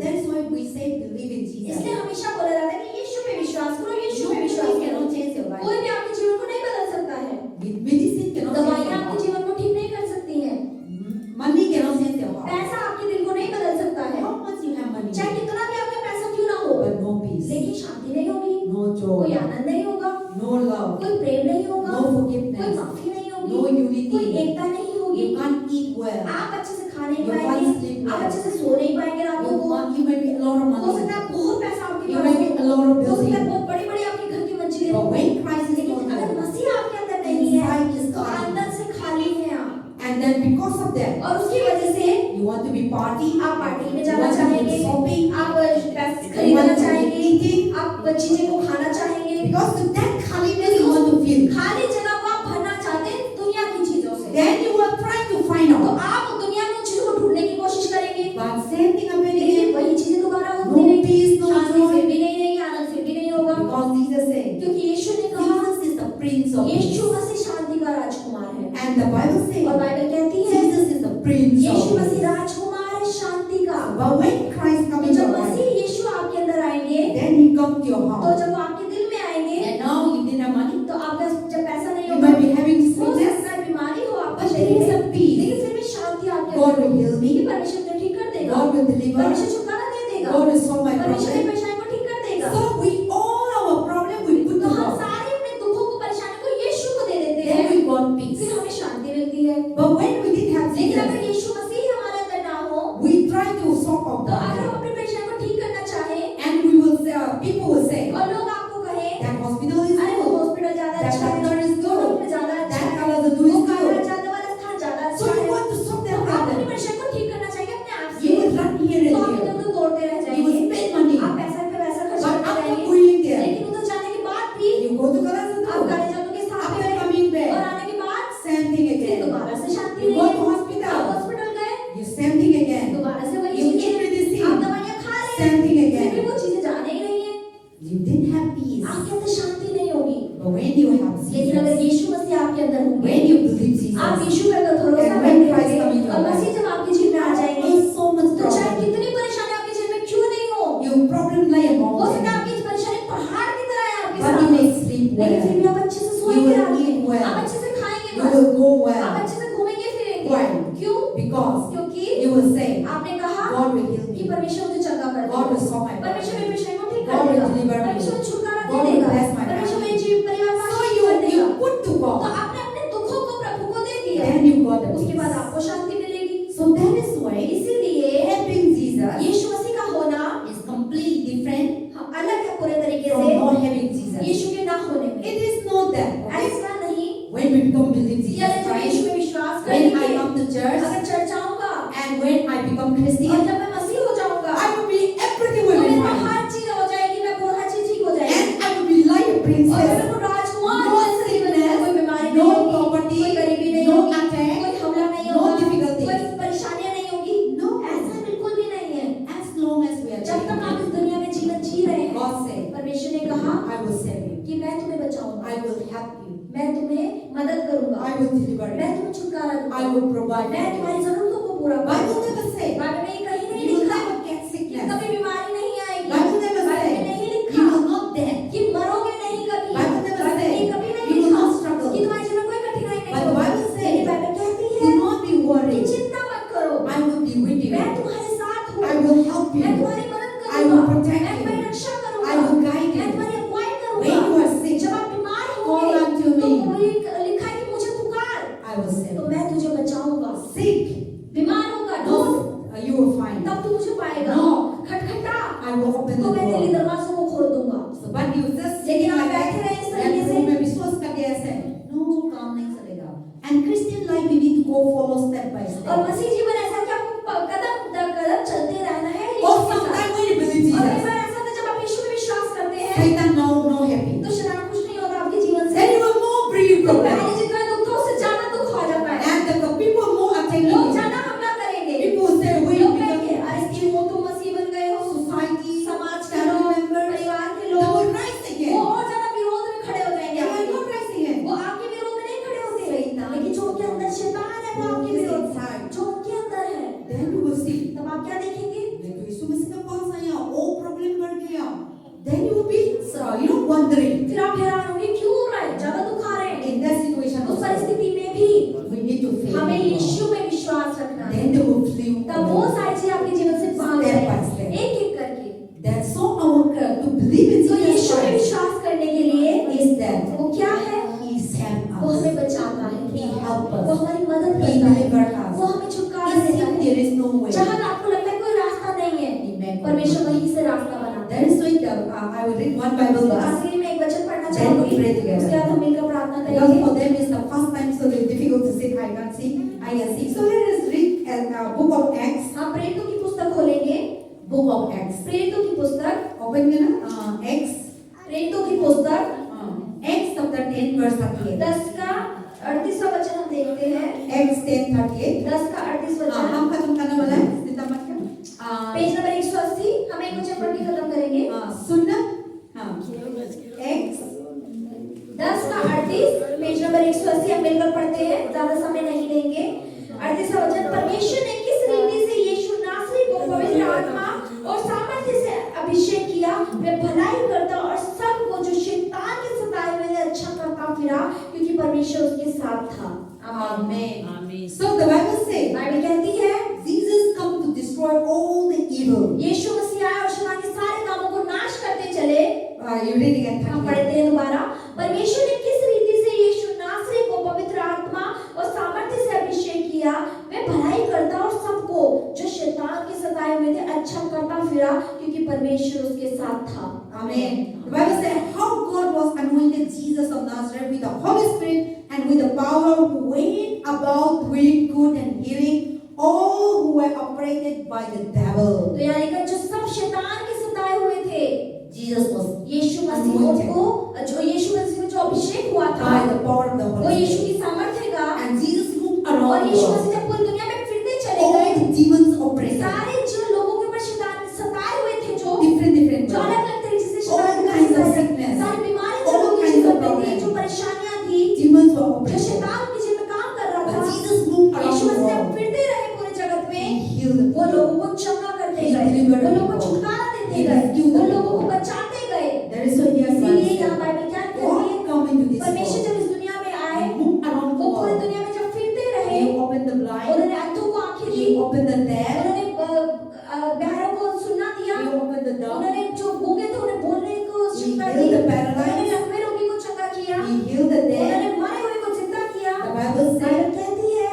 That is why we say believe in Jesus. इसलिए हमेशा बोला जाता है कि यीशु पे विश्वास करो, यीशु पे Nobody विश्वास करो। cannot change your life. कोई भी आपके जीवन को नहीं बदल सकता है, Medicine cannot change दवाइयाँ your आपके heart. जीवन को ठीक नहीं कर सकती हैं, Money cannot change your heart. पैसा आपके दिल को नहीं बदल सकता है, How much you have money, चाहे कितना भी आपका पैसा क्यों ना हो, but no peace, लेकिन शांति नहीं होगी, no कोई joy, आनंद नहीं होगा, no love, कोई प्रेम नहीं होगा, no कोई forgiveness, माफी नहीं no होगी, कोई unity. एकता नहीं होगी, You can't eat well. आप अच्छे से खा नहीं You can't पाएंगे, sleep आप well. अच्छे से सो नहीं पाएंगे रातों को। You might be a lot of हो सकता money. है बहुत पैसा आपके You pass might be a lot of हो सकता है building. बहुत बड़ी-बड़ी आपके घर की मंजिलें But हो, when Christ is लेकिन not अगर there, मसीह आपके अंदर नहीं है, inside is तो empty. अंदर से खाली हैं आप। And then because of that, और उसकी वजह से you want to be party, आप पार्टी में you जाना want to चाहेंगे, be shopping, आप पैसे you खरीदना want to be चाहेंगे, eating. आप चीजें को खाना चाहेंगे, Because of that खालीness you want to feel. खाली जगह को आप भरना चाहते हैं दुनिया की चीजों से। Then you are trying to find तो out. आप दुनिया में उन चीजों को ढूंढने की कोशिश करेंगे, But same thing happening लेकिन again. वही चीजें दोबारा No होती रहेंगी, peace, no शांति joy. फिर भी नहीं रहेगी, आनंद फिर भी नहीं होगा, Because Jesus said, क्योंकि यीशु ने कहा Jesus is the Prince of Peace. यीशु मसीह शांति का राजकुमार है। And the Bible और says, बाइबल कहती है Jesus is the Prince Yeshu of Masih Peace. राजकुमार है शांति का। But when Christ comes तो into जब your life, मसीह यीशु आपके अंदर आएंगे, then He comes to your तो house. जब वो आपके दिल में आएंगे, And now you didn't have money. तो आपका जब पैसा नहीं You होगा, might be having हो sickness. सकता है बीमारी हो आपको, there is a peace. लेकिन फिर भी शांति आपके God अंदर will heal me. कि परमेश्वर मुझे ठीक कर देगा, God will deliver. परमेश्वर छुटकारा दे देगा, God will solve my परमेश्वर मेरी problem. परेशानी को ठीक कर देगा। So we all our problem we put तो to हम God. सारे अपने दुखों को परेशानी को यीशु को दे देते Then हैं, we got peace. फिर हमें शांति मिलती है। But when we didn't have लेकिन अगर Jesus, यीशु मसीह हमारे अंदर ना हो, we try to solve our तो अगर problem. हम अपनी परेशानी को ठीक करना चाहें And we will say, people will say, और लोग आपको कहें that hospital is अरे वो good. हॉस्पिटल ज्यादा That अच्छा है, doctor is वो good. डॉक्टर ज्यादा अच्छा That है, color the do वो is काला good. ज्यादा वाला स्थान ज्यादा So अच्छा you है। want to solve तो that आप अपनी problem. परेशानी को ठीक करना चाहिए अपने आप You से। will run here तो and आप there. इधर उधर दौड़ते रह You will जाएंगे, spend money. आप पैसा पे पैसा खर्च But करते after रहेंगे, going there, लेकिन उधर जाने के बाद भी you go to आप Kalasadu. काले जादू के साथ After गए coming और back, आने के बाद same thing फिर again. दोबारा से शांति You नहीं go है। to आप hospital. हॉस्पिटल गए, You same thing again. दोबारा से वही You चीजें, eat medicine. आप दवाइयाँ खा रहे हैं, Same thing फिर भी again. वो चीजें जाने ही नहीं है, You didn't have peace. आपके अंदर शांति नहीं होगी। But when you have लेकिन अगर Jesus, यीशु मसीह आपके अंदर होंगे, when you believe आप Jesus, यीशु पर अगर भरोसा And when करते Christ हैं come into और your मसीह life, जब आपके जीवन में आ जाएंगे, there's so much तो चाहे problem. कितनी परेशानी आपके जीवन में क्यों नहीं हो, Your problem lie a हो सकता है mountain. आपकी परेशानी पहाड़ की तरह है आपके But you सामने, may sleep लेकिन फिर well. भी आप अच्छे से You सोएंगे, will रात eat में well. आप अच्छे से खाएंगे, You will go आप well. अच्छे से घूमेंगे फिरेंगे। Why? क्यों? Because क्योंकि you will say, आपने कहा God will heal कि me. परमेश्वर मुझे चंगा कर God will देगा, solve my परमेश्वर problem. मेरी परेशानी को ठीक God कर will देगा, deliver me. परमेश्वर छुटकारा दे God will देगा, bless my परमेश्वर family. मेरे जीवन परिवार को So आशीष कर you देगा। put to तो God. आपने अपने दुखों को प्रभु को दे दिया, Then you got the उसके बाद peace. आपको शांति मिलेगी। So that is why इसीलिए having Jesus यीशु मसीह का होना is completely different अलग है पूरे तरीके from से not having Jesus. यीशु के ना होने में। It is not that. Okay? ऐसा नहीं, When we become believe या Jesus जब यीशु Christ, में विश्वास when I करेंगे, come to church, अगर चर्च आऊंगा and when I become और Christian, जब मैं मसीह हो जाऊंगा, I will be everything तो will be मेरे को fine. हर चीज हो जाएगी, मैं बहुत हर चीज ठीक हो जाएगी, And I will be like a और princess. मेरे को राजकुमार No जैसे जीवन है, कोई बीमारी no नहीं होगी, poverty, कोई गरीबी नहीं no होगी, attack, कोई हमला नहीं no होगा, difficulty. कोई परेशानियां नहीं होगी। No. ऐसा बिल्कुल भी नहीं है। As long as we are जब तक आप इस living, दुनिया में जीवन जी रहे हैं, God said, परमेश्वर ने कहा I will save you. कि मैं तुम्हें बचाऊंगा, I will help you. मैं तुम्हें मदद करूंगा, I will deliver मैं you. तुम्हें छुटकारा I दूंगा, will provide मैं for तुम्हारी you. जरूरतों को पूरा Bible करूंगा। never say बाइबल में ये कहीं नहीं you will लिखा never get कि sickness. कभी बीमारी नहीं आएगी, Bible never बाइबल में say नहीं you लिखा will not dead. कि मरोगे नहीं कभी, Bible never बाइबल say में कभी नहीं you will लिखा not struggle. कि तुम्हारे जीवन में कोई कठिनाई नहीं But the होगी। Bible says, लेकिन बाइबल कहती Do है not be कि worried. चिंता मत करो, I will be with you. मैं तुम्हारे साथ हूँ, I will help मैं you. तुम्हारी मदद I will करूंगा, protect मैं you. तुम्हारी रक्षा I करूंगा, will guide मैं you. तुम्हारी अगुवाई When करूंगा। you are sick, जब आप बीमार call होंगे unto तो me. लिखा है कि मुझे पुकार, I will save तो you. मैं तुझे बचाऊंगा। Sick, बीमार होगा, ढूंढ, you will find. तब तू मुझे पाएगा। No. खटखटा, I will open तो the मैं तेरी door. दरवाजों को खोल दूंगा। So, but you just लेकिन आप like बैठे that, रहे इस that तरीके से, room में विश्वास करके ऐसे, no, काम नहीं चलेगा. And Christian life we need to go follow step by और step. मसीह जीवन ऐसा कि आपको कदम दर कदम चलते रहना है। Or यीशु के साथ। sometimes when you believe और कई Jesus, बार ऐसा होता है जब आप यीशु में विश्वास करते हैं Satan no happy. तो शैतान खुश नहीं होता आपके जीवन से। Then you will more bring तो problem. पहले जितना दुख था उससे ज्यादा दुख हो जाता है। And the people more attacking लोग you. ज्यादा हमला करेंगे। People will say, we लोग become कहेंगे अरे इसकी वो तुम मसीह बन गए हो। society, समाज के family लोग, members, परिवार के they लोग will rise वो again. और ज्यादा विरोध में खड़े हो जाएंगे They are आपके। not rising again. वो आपके विरोध में नहीं खड़े होते, शैतान। लेकिन जो उनके अंदर शैतान है वो आपके Who is विरोध inside? जो उनके अंदर है, Then you will see. तब आप क्या देखेंगे? मैं तो यीशु मसीह के पास आया, वो problem बढ़ गया. Then you will be, wondering. फिर आप हैरान होंगे क्यों हो रहा है, ज्यादा दुख आ रहे हैं। In that situation उस also, परिस्थिति में भी we need to faith हमें in God. यीशु में विश्वास रखना है। Then they will flee. तब वो सारी चीजें आपके जीवन से भाग Step by जाएंगी, step. एक एक करके। That's so our to believe in तो Jesus यीशु में Christ विश्वास करने के लिए is that वो क्या है? He saved वो us. हमें बचाता है, He helped वो us. हमारी मदद He करता है, delivered us. वो हमें छुटकारा He देता said है। there is no way. जहाँ आपको लगता है कोई रास्ता नहीं है, Amen. परमेश्वर वहीं से रास्ता बनाता है। That is why I will read one Bible तो verse. आखिरी में एक वचन पढ़ना Then we चाहूंगी, pray together. उसके बाद हम मिलकर प्रार्थना Because करेंगे। for them it's the first time, so it's difficult to sit. I can't see. I can see. So let us read book of Acts. हम प्रेरितों की पुस्तक खोलेंगे, Book of Acts. प्रेरितों की पुस्तक, Open it up. Acts. प्रेरितों की पुस्तक Acts chapter 10 verse 38. 10 का 38वां वचन हम देखते हैं। Acts 10:38. 10 का 38 वचन, हम खत्म करने वाला है. सीता मत कर. Page number 180। हम एक वचन पढ़ के खत्म करेंगे। सुनना. हाँ. Acts 10 का 38, पेज नंबर 180 हम मिलकर पढ़ते हैं, ज्यादा समय नहीं लेंगे। 38वां वचन, परमेश्वर ने किस रीति से यीशु नासरी को पवित्र आत्मा और सामर्थ्य से अभिषेक किया, वे भलाई करता और सबको जो शैतान के सताए हुए अच्छा करता फिरा, क्योंकि परमेश्वर उसके साथ था। आमीन. आमीन. परमेश्वर उसके साथ था। Amen. The Bible says how God was anointed Jesus of Nazareth with the Holy Spirit and with the power, who went about doing good and healing all who were operated by the devil. तो यानी कि जो सब शैतान के सताए हुए थे, Jesus was यीशु मसीह उनको, जो यीशु मसीह को जो अभिषेक हुआ था, by the power of the वो Holy यीशु Spirit. की सामर्थ्य का, And Jesus moved और around the यीशु world. मसीह जब पूरी दुनिया में फिरते चले All गए, the demons operated. सारे जो लोगों के ऊपर शैतान सताए हुए थे, जो Different जो ways. अलग अलग तरीके से All शैतान kinds of का sickness. सारी बीमारियां जो All लोगों kinds के of जीवन में थी, problems. जो परेशानियां थी, Demons were जो operated. शैतान के जीवन में काम कर रहा But था, Jesus moved around Yeshu the Masih world. फिरते रहे पूरे जगत He में, healed the वो people. लोगों को चंगा करते He गए, delivered वो लोगों को people. छुटकारा देते He गए, rescued वो the लोगों को people. बचाते गए। There is a here इसीलिए यहाँ बाइबल क्या कहती है, God come into this परमेश्वर world. जब इस दुनिया में आए, He moved around the वो पूरी world. दुनिया में जब फिरते रहे, He opened the blind. उन्होंने अंधों को आंखें दी, He opened the deaf. उन्होंने बहरों को सुनना दिया, He opened the dumb. उन्होंने जो गूंगे थे उन्हें बोलने को He शिक्षा दी, healed the paralyzed. उन्होंने लकवे रोगी को चंगा किया, He healed the dead. उन्होंने मरे हुए को जिंदा किया। The Bible बाइबल says कहती है,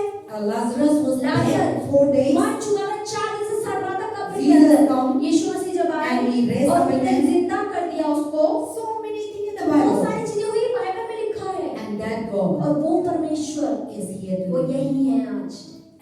Lazarus was Lazarus dead 4 days. मर चुका था 4 दिन से सर्वातक कब्र के Jesus अंदर। come यीशु मसीह जब आए and he raised और up उन्होंने again. जिंदा कर दिया उसको, So many things in the बहुत Bible. सारी चीजें हुई, बाइबल में लिखा है। And that God और वो परमेश्वर is here वो today. यही है आज,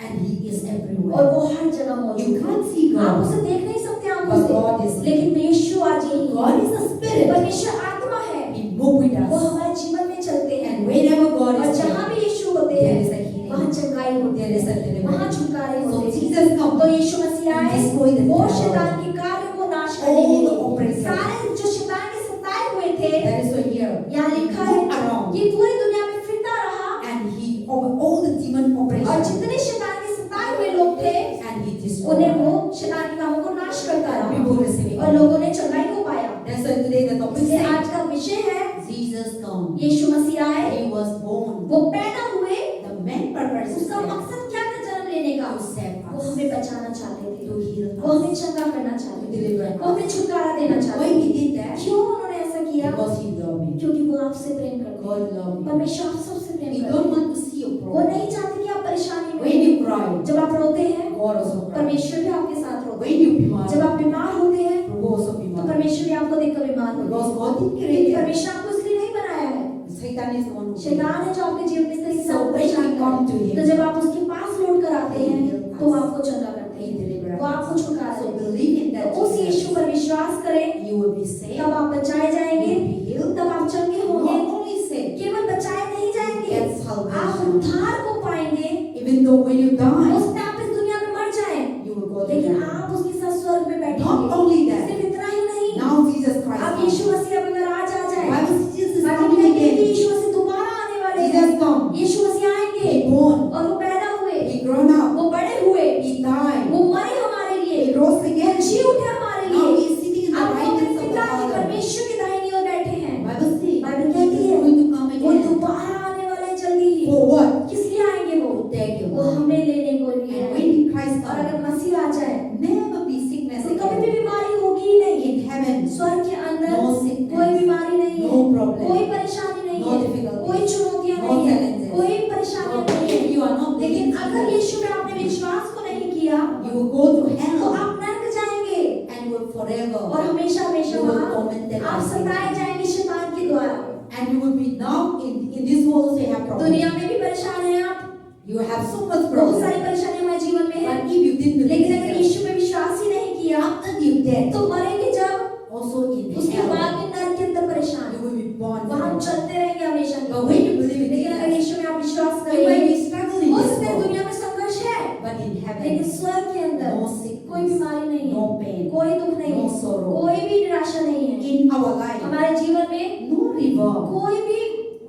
And He is और everywhere. वो हर जगह You मौजूद है। can't see आप God. उसे देख नहीं सकते आंखों But से, God is here. लेकिन यीशु आज यही है। God is a spirit. परमेश्वर आत्मा है, He moves with वो us. हमारे जीवन में चलते हैं, And whenever God और is जहाँ here, भी यीशु होते there हैं, is a healing. वहाँ चंगाई होती There is a है, deliverance. वहाँ छुटकारे So होते हैं। Jesus come तो यीशु मसीह आए, and destroy the वो devil. शैतान के कार्यों को नाश करने All के the लिए, oppression. सारे जो शैतान के सताए हुए थे, That is why here. यहाँ लिखा है Move around. कि पूरी दुनिया में फिरता रहा, And He over all the demon और oppression. जितने शैतान के सताए हुए लोग थे, And He उन्हें destroyed. वो शैतान के कामों को नाश करता रहा, People receiving. और लोगों ने चंगाई को पाया। That's why today the topic इसलिए is आज का विषय है, Jesus come. यीशु मसीह आए, He was born. वो पैदा हुए, The main purpose is उसका मकसद क्या था जन्म लेने का? to save वो us, हमें बचाना चाहते थे, to heal वो us, हमें चंगा करना चाहते to थे, deliver वो हमें us. छुटकारा देना चाहते Why थे। He did that? क्यों उन्होंने ऐसा किया? Because He loved me. क्योंकि वो आपसे प्रेम करते God हैं। loved me. परमेश्वर आप सबसे प्रेम He करते don't हैं। want to see your वो problem. नहीं चाहते कि आप परेशानी में When हो। you cry, जब आप रोते हैं, God also cries. परमेश्वर भी आपके साथ रोते When you हैं। बीमार, जब आप बीमार होते हैं, प्रभु also तो बीमार. परमेश्वर भी आपको देखकर बीमार होते Because हैं। God didn't क्योंकि create you. परमेश्वर आपको इसलिए नहीं बनाया है। Satan is the one who शैतान है जो आपके जीवन में इस तरीके से So आपको when परेशान we come to करता है। him, तो जब आप उसके पास लौट कर आते he हैं, heals तो वो us. आपको चंगा करते He हैं, delivers वो आपको us. छुटकारा So देते हैं। believe in that तो उस Jesus. यीशु पर विश्वास करें, You will be saved. तब आप बचाए You जाएंगे, will be healed. तब आप चंगे होंगे। Not only saved, केवल बचाए नहीं जाएंगे, get salvation. आप उद्धार को पाएंगे। Even though when you die, उसमें आप इस दुनिया में मर जाएं, you will go to लेकिन heaven. आप उसके साथ स्वर्ग में Not बैठेंगे। only that, सिर्फ इतना ही नहीं, now Jesus अब Christ यीशु comes. मसीह अब अगर आज आ जाए, Bible says Jesus is Bible coming कहती है कि again. यीशु मसीह दोबारा आने वाले हैं। Jesus come. यीशु मसीह आएंगे, He born. और वो पैदा हुए, He grown up. वो बड़े हुए, He died. वो मरे हमारे लिए, He rose again. जी उठे हमारे Now लिए। he is sitting in the अब वो right अपने hand of the पिता की Father. परमेश्वर की दाहिनी ओर बैठे हैं। Bible says बाइबल Jesus कहती is है, going to come वो again. दोबारा आने वाले हैं जल्दी ही। For what? किस लिए आएंगे वो? To take you. वो हमें लेने को लिए And आए। when Christ और अगर comes, मसीह आ जाए, never be sickness तो कभी भी again. बीमारी होगी ही नहीं। In heaven, स्वर्ग के अंदर No sickness, कोई बीमारी नहीं no है, problem, कोई परेशानी नहीं no है, difficulties, कोई चुनौतियां no नहीं है, challenges. कोई परेशानियां So नहीं if you है। are not लेकिन believing अगर Jesus, यीशु में आपने विश्वास को नहीं किया, you will go to तो hell आप नरक जाएंगे, and will forever. और हमेशा हमेशा You will वहाँ tormented आप by सताए Satan. जाएंगे शैतान के द्वारा। And you will be now in this world also you have problems. दुनिया में भी परेशान हैं आप, You have so much बहुत problems. सारी परेशानियां हमारे जीवन में But है। if you didn't believe लेकिन अगर Jesus, यीशु में विश्वास ही नहीं किया, after you dead, तो मरेंगे जब, also in उसके hell, बाद भी नरक के अंदर परेशान, you will be born वहाँ forever. चलते रहेंगे हमेशा के But लिए। when you believe in लेकिन अगर Jesus, यीशु में आप विश्वास you might करेंगे, be struggling हो in this सकता है world, दुनिया में संघर्ष है, but in लेकिन heaven, स्वर्ग के अंदर no कोई sickness, बीमारी नहीं no है, pain, कोई दुख नहीं no है, sorrow. कोई भी निराशा नहीं है। In our life, हमारे जीवन में no river, कोई भी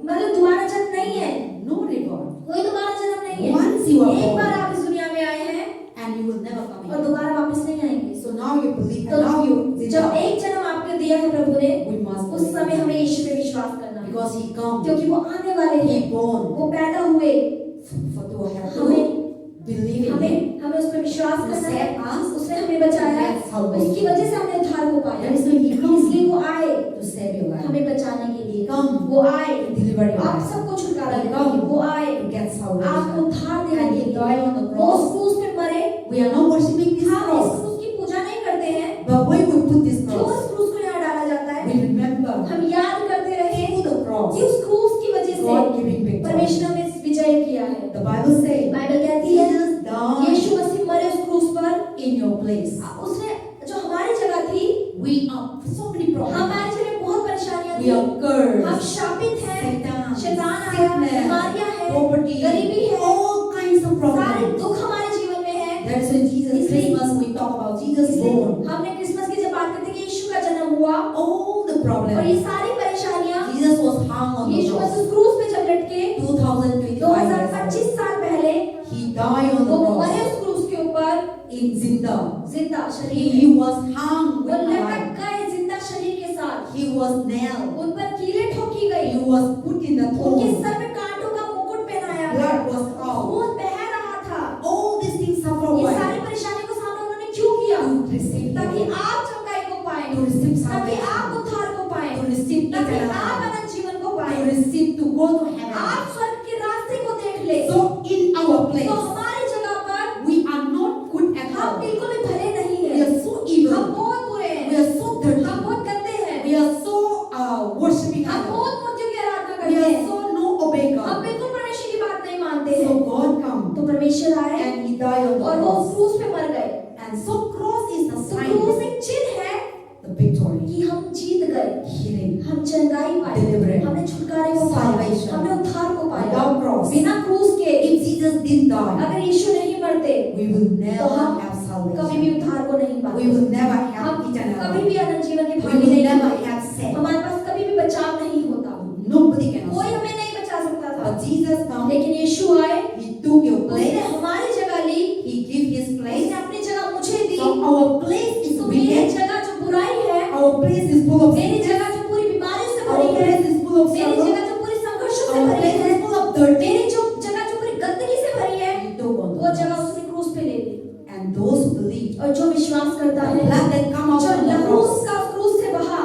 मतलब दोबारा जन्म नहीं है, no river. कोई दोबारा जन्म नहीं है। Once you are एक born, बार आप इस दुनिया में आए हैं and you will never come और again. दोबारा वापस नहीं आएंगे। So now you believe, तो and now you जब believe. एक जन्म आपको दिया है प्रभु ने, We must उस समय believe. हमें यीशु पे विश्वास करना है, Because he come, क्योंकि वो आने वाले he हैं, born, वो पैदा हुए, for to have to हमें believe in him. हमें उस पर विश्वास To करना है। save us, उसने हमें बचाया, get salvation. उसकी वजह से हमने उद्धार को पाया, That is why he come इसलिए वो आए to save your life. हमें बचाने के लिए। Come वो आए to deliver your आप life. सबको छुटकारा He देने के come लिए। वो आए to get आपको salvation. उद्धार देने And के he लिए। died on the वो उस cross. क्रूस पे मरे, We are not worshiping this हम cross. उसकी पूजा नहीं करते करते हैं But why we put this क्यों cross? उस क्रूस को यहाँ डाला जाता है? We remember हम याद करते रहे through the cross, कि उस क्रूस की वजह God से giving victory. परमेश्वर ने विजय किया है। The Bible says, बाइबल कहती है Jesus died यीशु मसीह मरे उस क्रूस पर, in your place. उसने जो हमारी जगह थी, We are so many problems. हमारी जगह बहुत परेशानियां We थी, are cursed. हम शापित हैं, Satan, शैतान आया, sickness, बीमारियां हैं, poverty, गरीबी है, all kinds of सारे problems. दुख हमारे जीवन में है। That's why Jesus, इसलिए- Christmas, we talk about Jesus इसलिए born. हमने क्रिसमस की जब बात करते हैं कि यीशु का जन्म हुआ All the और ये problems. सारी परेशानियां Jesus was hung on the Yeshu cross. मसीह उस क्रूस पे जब लटके 2025 years ago. 2025 साल पहले He died on the वो मरे cross उस क्रूस के ऊपर in Zinda. जिंदा शरीर He में। was hung वो with लटक iron. गए जिंदा शरीर के साथ, He was nailed. उन पर कीलें ठोकी गई, He was put in the उनके tomb. सर में कांटों का मुकुट पहनाया Blood गया, was out. खून बह रहा था। All these things suffer ये why? सारी परेशानियों का सामना उन्होंने क्यों किया? To receive ताकि healing, आप चंगाई को पाएं, to receive ताकि आप salvation, उद्धार को पाएं, to receive ताकि eternal आप life, अनंत जीवन को to पाएं, receive, to go to आप heaven. स्वर्ग के रास्ते को देख ले। So in our तो place, हमारी जगह पर we are not good at हम all. बिल्कुल भी भले नहीं We हैं, are so हम evil. बहुत बुरे We हैं, are so dirty. हम बहुत गंदे हैं, We are so worshipping हम idols. बहुत मूर्तियों की आराधना We करते are हैं, so no obey हम God. बिल्कुल परमेश्वर की बात नहीं मानते So हैं। God come तो परमेश्वर आए and He died on the और वो cross. क्रूस पे मर गए। And so cross is the तो sign, क्रूस एक चिन्ह है the victory, कि हम जीत गए, healing. हम चंगाई पाए, Deliverance. हमने छुटकारे को पाया, Salvation. हमने उद्धार को पाया। Without cross, बिना क्रूस के if Jesus didn't die, अगर यीशु नहीं मरते we will तो never हम have कभी भी salvation. उद्धार को नहीं We पाते, will never have हम eternal कभी life. भी अनंत जीवन की We भागी will नहीं never होते, have sin. हमारे पास कभी भी बचाव नहीं होता, Nobody can कोई save. हमें नहीं बचा सकता था। But Jesus come, लेकिन यीशु आए, He took your उसने place. हमारी जगह ली, He gave His place. उसने अपनी जगह मुझे दी। So our place is तो मेरी wicked. जगह जो बुराई है, Our place is full of मेरी sin. जगह जो पूरी बीमारियों से Our भरी है, place is full of मेरी sorrow. जगह जो पूरी संघर्षों से Our भरी place है, is full of dirt. मेरी जो जगह जो पूरी गंदगी से भरी है, He took on वो the जगह cross. उसने क्रूस पे ले ली। And those who believe, और जो विश्वास करता the है, blood that come out जो from the लहू cross, उसका क्रूस से बहा,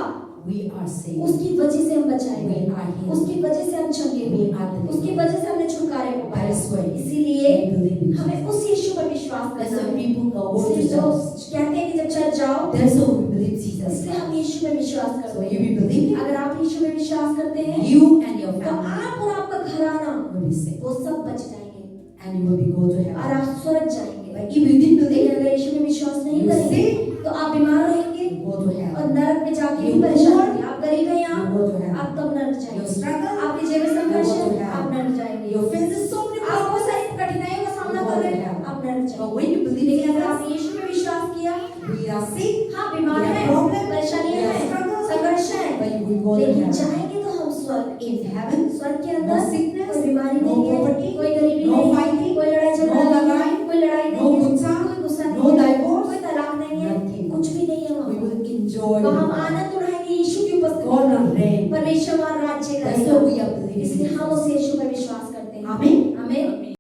we are saved. उसकी वजह से हम बचाए We गए, are healed. उसकी वजह से हम चंगे We हुए, are delivered. उसकी वजह से हमने छुटकारे को पाया। That's why इसीलिए we believe in हमें Jesus. उस यीशु पर विश्वास That's करना why है। people go to इसलिए जो church. कहते हैं कि जब चर्च जाओ, That's why we believe Jesus. इसलिए हम यीशु पे विश्वास So करते if हैं। you believe Him, अगर आप यीशु पे विश्वास करते हैं, you and your तो family आप और आपका घराना will be saved. वो सब बच जाएंगे And you will be go to और heaven. आप स्वर्ग जाएंगे। But if you didn't लेकिन believe, अगर यीशु में विश्वास नहीं You करेंगे see? तो आप बीमार रहेंगे you go to और heaven. नरक में जाके You भी परेशान poor, होंगे। आप गरीब हैं You यहाँ, go to heaven. आप तब नरक You जाएंगे। struggle, आपके जीवन में संघर्ष You go to है, heaven. आप नरक जाएंगे। you face so many आप बहुत problems. सारी कठिनाइयों का सामना You कर go रहे to हैं, heaven. आप नरक But जाएंगे। when you believe in लेकिन अगर Jesus, आपने यीशु में विश्वास किया, we are sick, हाँ बीमार We have हैं, problem, परेशानियां we have हैं, struggles, संघर्ष है, but you will go to लेकिन heaven. जाएंगे तो हम स्वर्ग। In heaven, स्वर्ग के No अंदर sickness, कोई बीमारी no नहीं है, poverty, कोई गरीबी no नहीं है, fighting, कोई लड़ाई झगड़ा no नहीं लड़ाई, है, कोई लड़ाई no नहीं है, गुस्सा, कोई गुस्सा no नहीं है, divorce, कोई तलाक नहीं है, nothing. कुछ भी नहीं है we वहाँ। will enjoy तो हम God. आनंद उठाएंगे यीशु की उपस्थिति God का। will reign. परमेश्वर हमारा राज्य That's करेगा। why we are believing. इसलिए हम उस यीशु पर विश्वास करते हैं। Amen.